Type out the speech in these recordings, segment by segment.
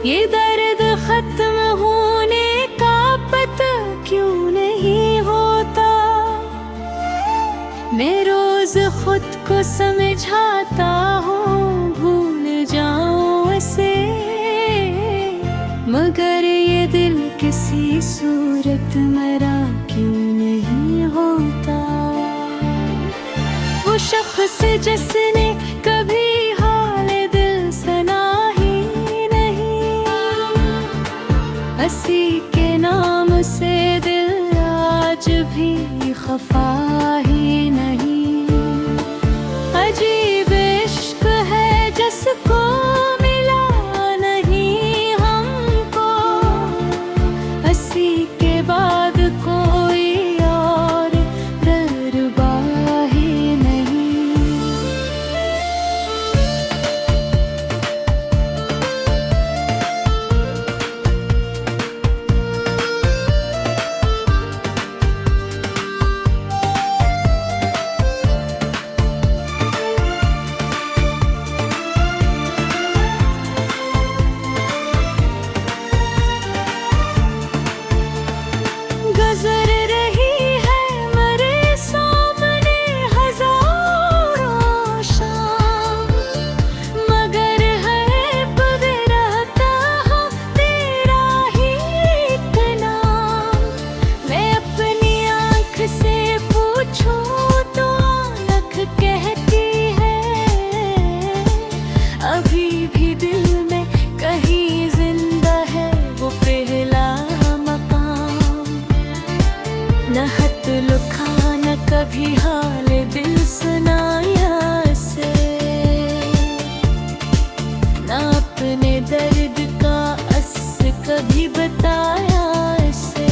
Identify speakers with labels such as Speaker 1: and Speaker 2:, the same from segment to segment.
Speaker 1: ये दर्द खत्म होने का पता क्यों नहीं होता। मैं रोज खुद को समझाता हूँ भूल जाऊं इसे, मगर ये दिल किसी सूरत मरा क्यों नहीं होता। वो शख्स जिसने कभी हाल दिल सुना ही नहीं, हंसी के नाम से दिल आज भी खफा ही नहीं। अजीब इश्क है जिसको मिला नहीं हमको, हंसी के बाद कोई और दरबा ही नहीं। गुजर रही है मेरे सामने हजारों शाम, मगर है पद रहता हूँ तेरा ही एक नाम। मैं अपनी आँख से पूछूं तो आँख कहती है, अभी भी दिल में कहीं जिंदा है वो पहला मकाम। न हत लुखा न कभी हाल दिल सुनाया से, न अपने दर्द का अस कभी बताया से।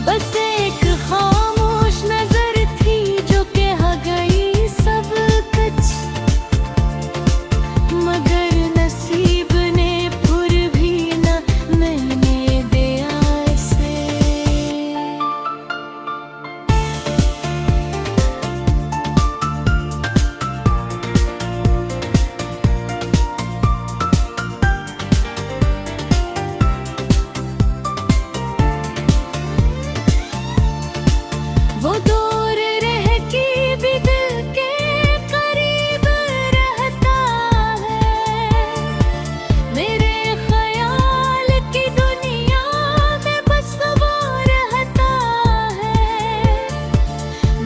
Speaker 1: बस एक खामोश नजर थी जो कह गई सब कुछ, मगर नसीब ने पुर भी न मैंने दिया इसे। वो दूर रह के भी दिल के करीब रहता है, मेरे ख्याल की दुनिया में बस वो रहता है।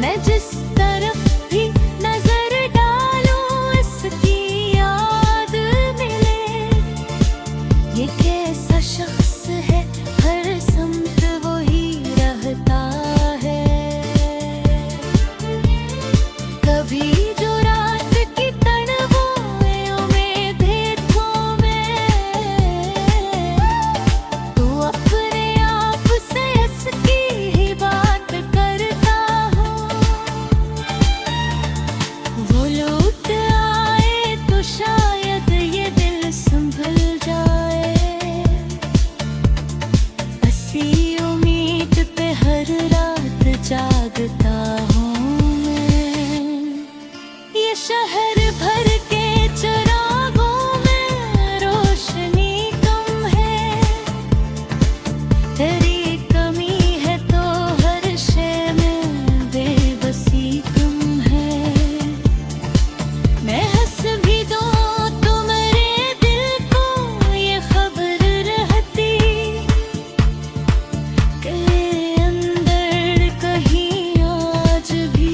Speaker 1: मैं जिस तरफ भी नजर डालूं इसकी याद मिले, ये कैसा शख्स है हर समत वो ही रहता है। कभी जो रात की तन्हाइयों में देखूं मैं, तो अपने आप से इसकी ही बात करता हूँ। वो लौट आए तो शायद ये दिल संभल जाए, ऐसी उम्मीद पे हर रात जागता हूँ मैं। ये शहर भर के चिरागों में रोशनी कम है, तेरी कमी है तो हर शय में बेबसी कम है। मैं हंस भी दूं तो मेरे दिल को ये खबर रहती, के अंदर कहीं आज भी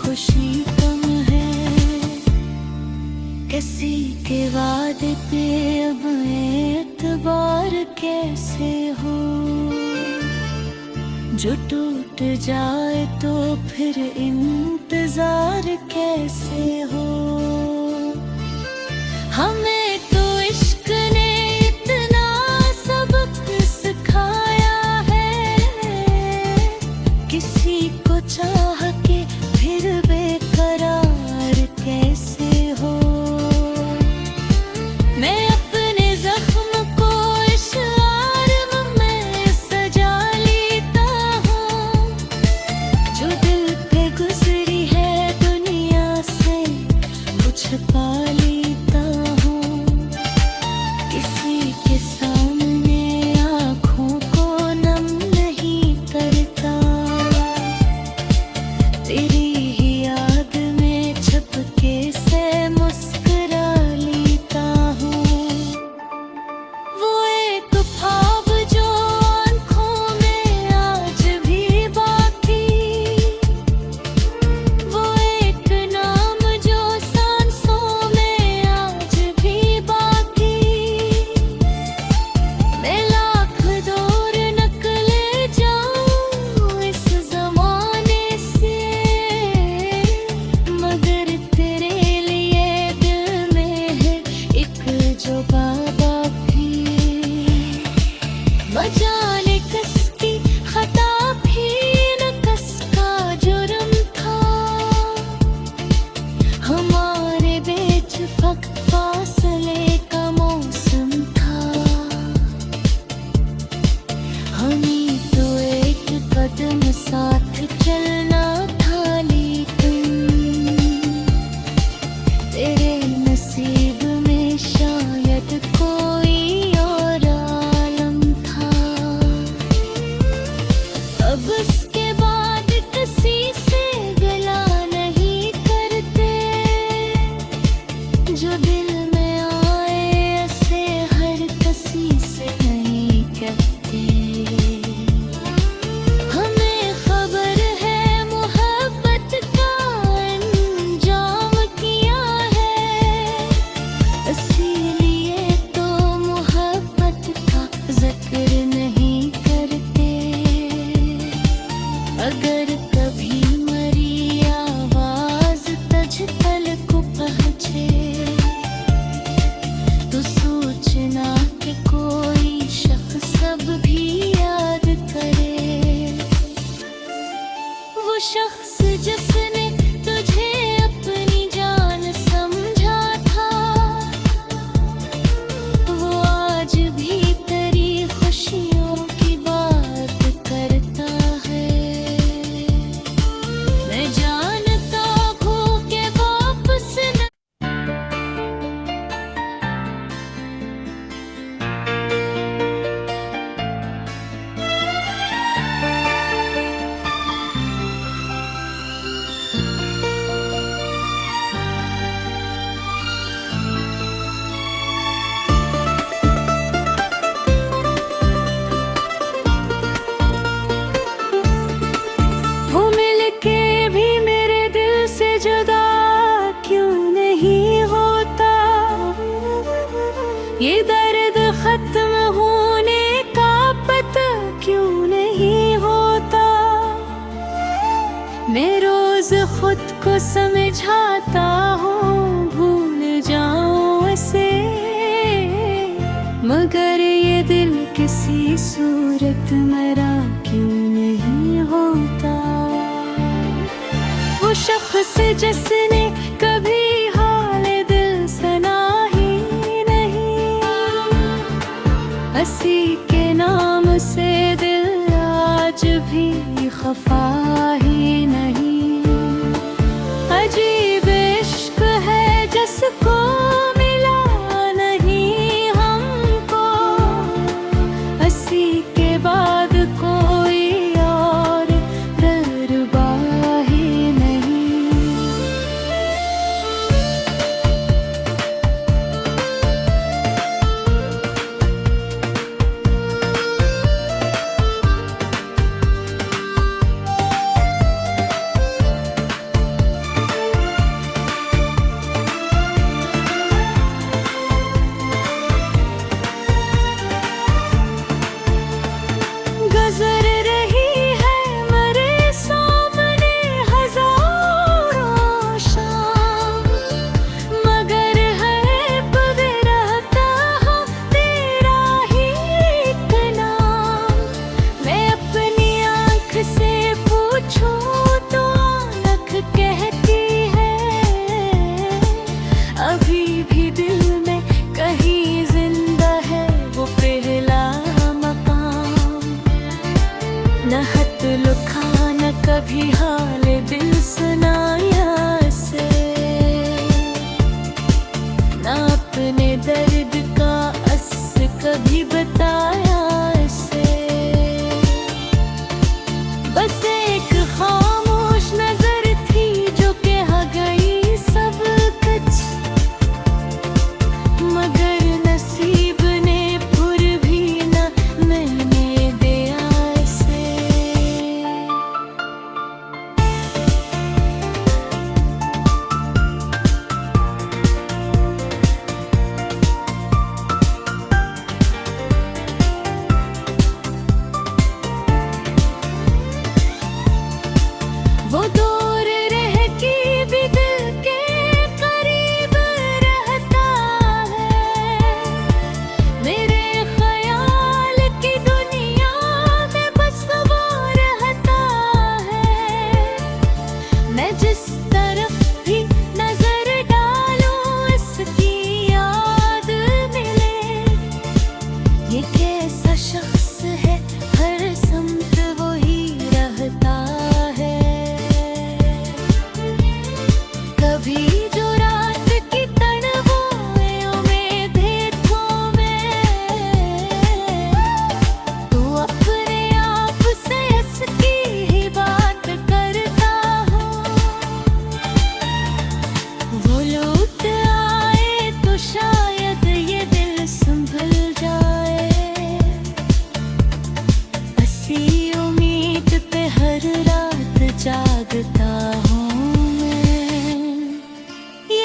Speaker 1: खुशी कम है। किसी के वादे पे अब एतबार कैसे हो, जो टूट जाए तो फिर इंतजार कैसे हो। हमें तो इश्क ने इतना सबक सिखाया है, किसी को चाह के फिर बेकरार कैसे हो। मैं अपने जख्म को इशारे में सजा लेता हूँ, जो दिल पे गुजरी है दुनिया से कुछ पा लेता हूँ। तेरे नसीब में शायद कोई और आलम था। अब उसके बाद किसी से गला नहीं करते, जो दिल में आए ऐसे हर किसी से नहीं कहते। हमें खबर है मोहब्बत का अंजाम किया है, इसीलिए तो मोहब्बत का जिक्र नहीं करते। अगर कभी मरी आवाज तुझ तल को पहुंचे, तो सोचना कि कोई शख्स अब भी याद करे। वो शख्स जिसने तुझे अपनी जान समझा था, वो आज भी तेरी खुशियों की बात करता है। मैं जानता हूँ कि वापस न वो मिलके भी मेरे दिल से जुदा क्यों नहीं होता। ये दर्द खत्म होने का पता क्यों नहीं होता। मैं रोज खुद को समझाता हूँ भूल जाऊं इसे, मगर ये दिल किसी सूरत मरा क्यों नहीं होता। वो शख्स जिसने कभी हाल दिल सुना ही नहीं, हंसी के नाम से दिल आज भी खफा ही नहीं। अजीब इश्क है जिसको मिला नहीं हमको, हंसी के बाद कोई और दरबा ही नहीं।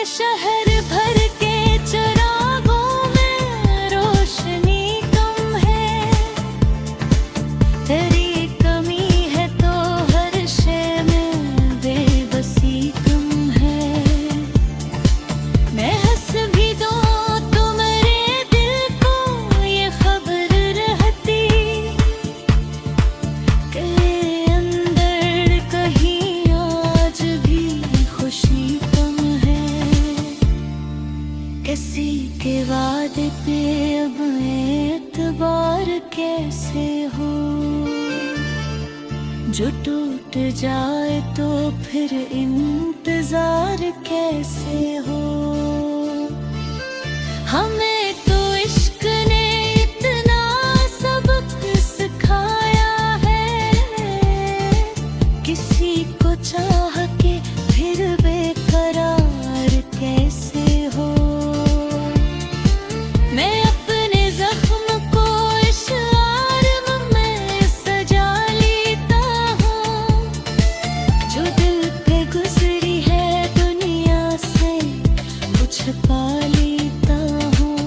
Speaker 1: शहर भर के चिरागों में रोशनी कम है। तेरी कमी है तो हर शय में बेबसी कम है। मैं हंस भी दूं तो मेरे दिल को ये खबर रहती कि अंदर कहीं आज भी खुशी कम है। किसी के वादे पे अब एतबार कैसे हो, जो टूट जाए तो फिर इंतजार कैसे हो। हमें तो इश्क ने इतना सबक सिखाया है, किसी को चाह के फिर बेकरार कैसे हो। मैं अपने जख्म को इशारे में सजा लेता हूँ, जो दिल पे गुजरी है दुनिया से कुछ पा लेता हूँ।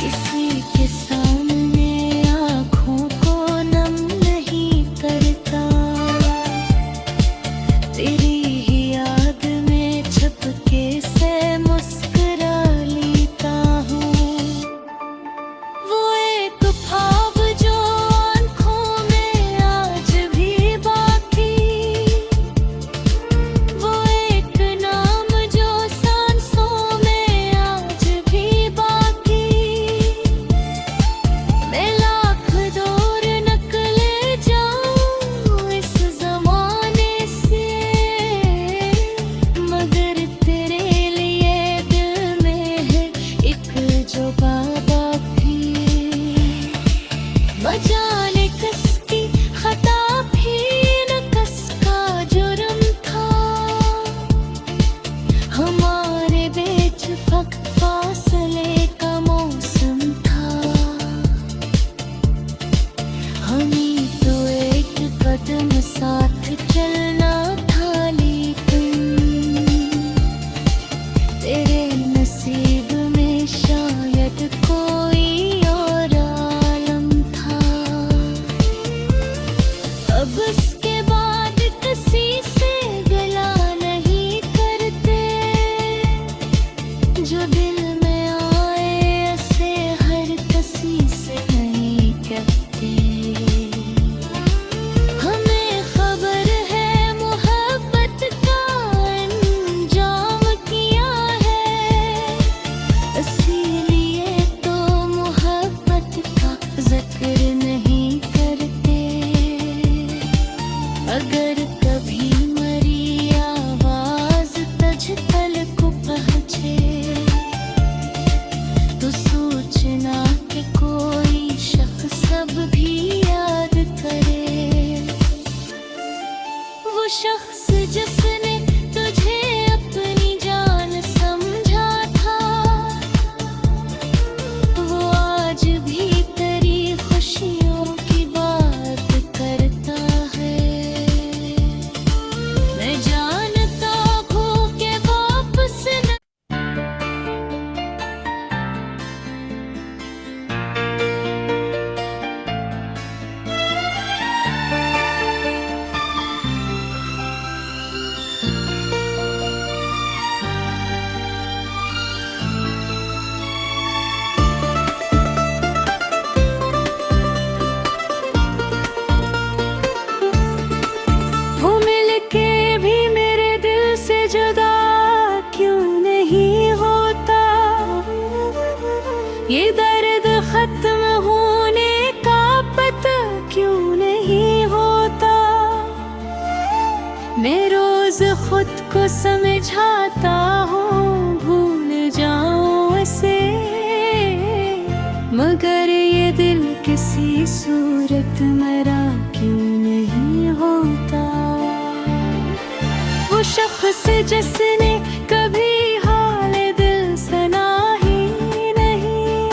Speaker 1: किसी के सामने आँखों को नम नहीं करता, तेरी ही याद में छपके से मुस्कुरा लेता हूँ। वो एक ख्वाब जो आँखों में आज भी बाकी, वो एक नाम जो सांसों में आज भी बाकी। मैं लाख दूर निकले जाऊं इस ज़माने से, मगर तेरे लिए दिल में है एक जुबा बाकी। बजाने किसकी खता भी न किसका जुर्म था, हमारे बीच वक्त फासले का मौसम था। हमें तो एक कदम साथ चलना था, लेकिन तेरे नसीब में शायद कोई और आलम था। अब इसके बाद किसी से गला नहीं करते, जो दिल में आए ऐसे हर किसी से नहीं कहते। हमें खबर है मोहब्बत का अंजाम किया है, इसीलिए तो मोहब्बत का जिक्र नहीं करते। अगर कभी मरी आवाज तुझ तक को पहुँचे, तो सोचना कि कोई शख्स अब भी याद करे। वो शख्स जिसने तुझे अपनी जान समझा था, वो आज भी तेरी खुशियों की बात करता है। मैं जानता हूँ कि वापस न वो मिलके भी मेरे दिल से जुदा क्यों नहीं होता। ये दर्द खत्म होने का पता क्यों नहीं होता। मैं रोज खुद को समझाता हूँ भूल जाऊं इसे, मगर ये दिल किसी सूरत मरा क्यों नहीं होता। वो शख्स जिसने कभी हाल दिल सुना ही नहीं,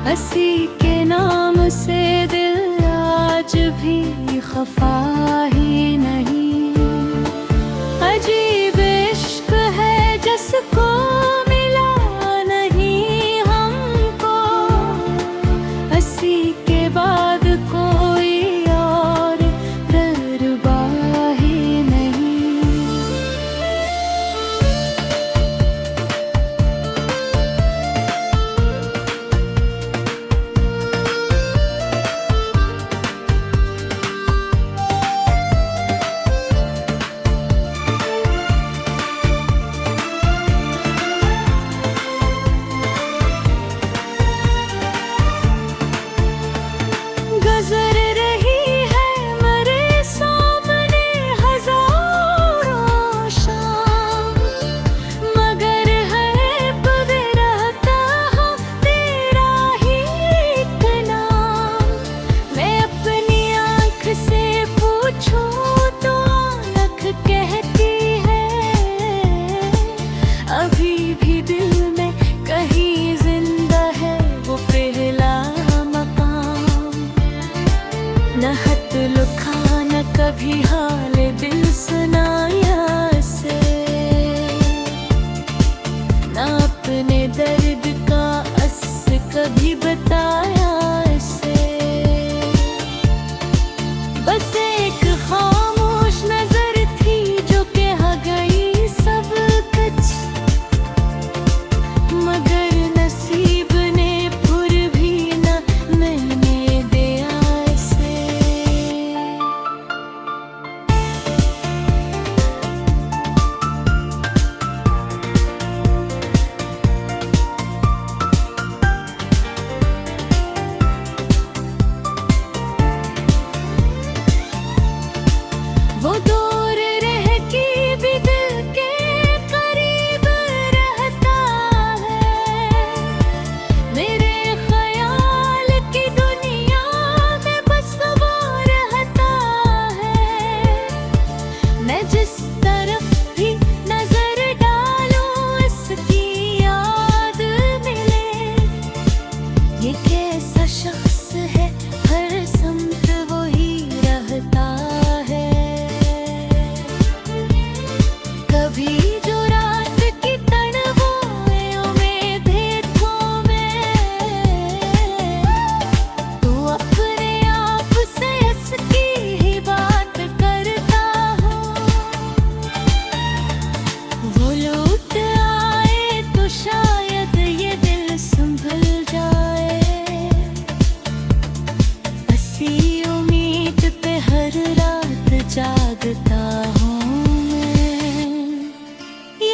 Speaker 1: हंसी के नाम से दिल आज भी खफा ही नहीं। अजीब इश्क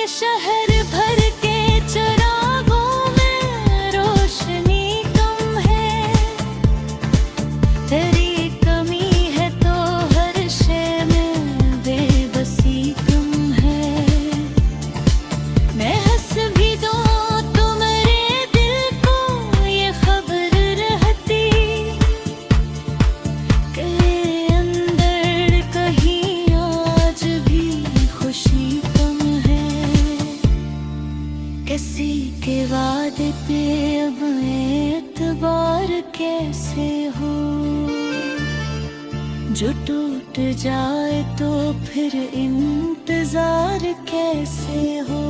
Speaker 1: शहर भर के चिरागों में रोशनी कम है। तेरी कमी है तो हर शय में बेबसी कम है। मैं हंस भी दूं तो मेरे दिल को ये खबर रहती कि अंदर कहीं आज भी खुशी कम है। किसी के वादे पे अब एतबार कैसे हो, जो टूट जाए तो फिर इंतजार कैसे हो।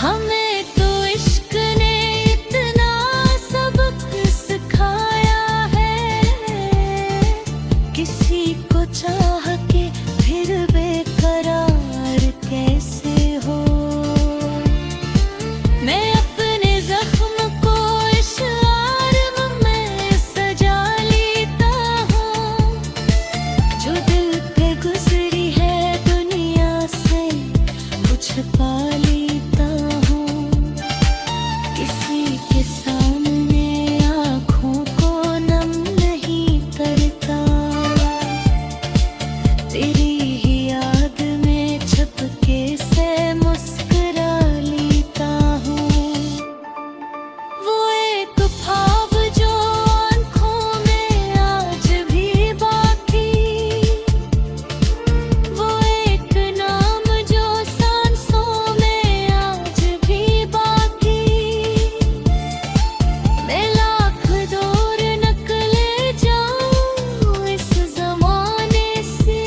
Speaker 1: हमें तो इश्क ने इतना सबक सिखाया है, किसी को चाह के फिर बेकरार कैसे हो। मैं अपने जख्म को इशारे में सजा लेता हूँ, जो दिल पे गुजरी है दुनिया से कुछ पा लेता हूँ। किसी के सामने आँखों को नम नहीं करता, तेरी ही याद में छपके से मुस्कुरा लेता हूँ। वो एक ख्वाब जो आँखों में आज भी बाकी, वो एक नाम जो सांसों में आज भी बाकी। मैं लाख दूर निकले जाऊं इस ज़माने से,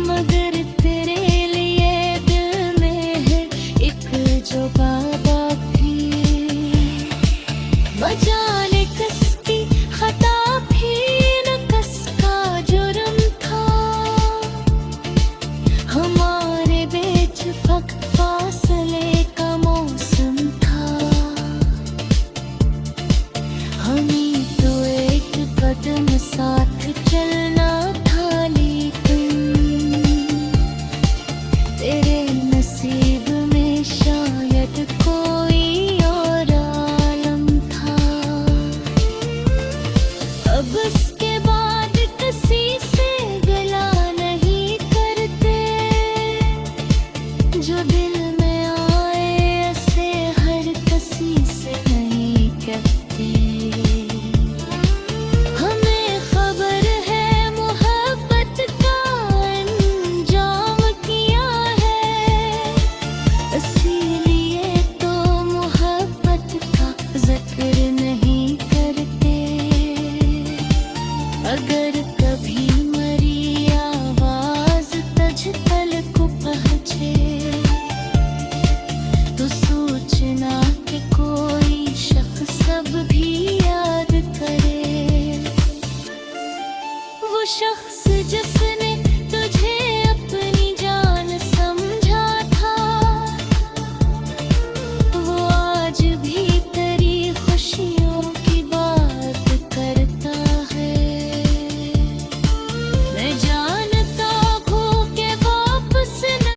Speaker 1: मगर तेरे लिए दिल में है एक जुगा बाकी। बजाने किसकी खता भी न किसका जुर्म था, हमारे बीच वक्त फासले का मौसम था। हमें तो एक कदम साथ चलना था, लेकिन तेरे नसीब में शायद कोई और आलम था। अब इसके बाद किसी से गिला नहीं करते, जो दिल में आए ऐसे हर किसी से नहीं कहते। हमें खबर है मोहब्बत का अंजाम किया है, इसीलिए तो मोहब्बत का जिक्र नहीं करते। अगर कभी मरी आवाज तुझ तक को पहुँचे, तो सोचना कि कोई शख्स अब भी याद करे। वो शख्स जिसने तुझे अपनी जान समझा था, वो आज भी तेरी खुशियों की बात करता है। मैं जानता हूँ कि वापस न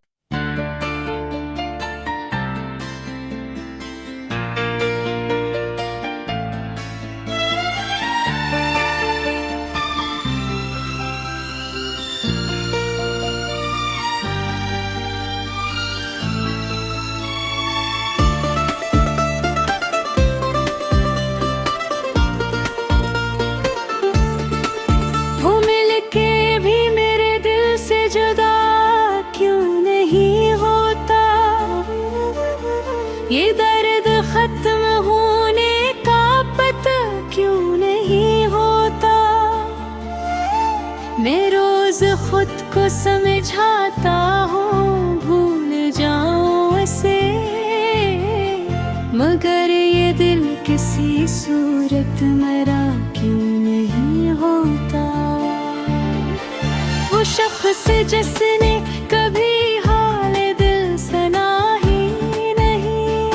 Speaker 1: वो मिलके भी मेरे दिल से जुदा क्यों नहीं होता। ये दर्द खत्म होने का पता क्यों नहीं होता। मैं रोज खुद को समझाता हूँ भूल जाऊं इसे, मगर ये दिल किसी सूरत मरा क्यों नहीं होता। वो शख्स जिसने कभी हाल दिल सुना ही नहीं,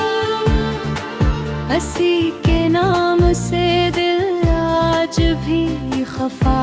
Speaker 1: हंसी के नाम से दिल आज भी खफा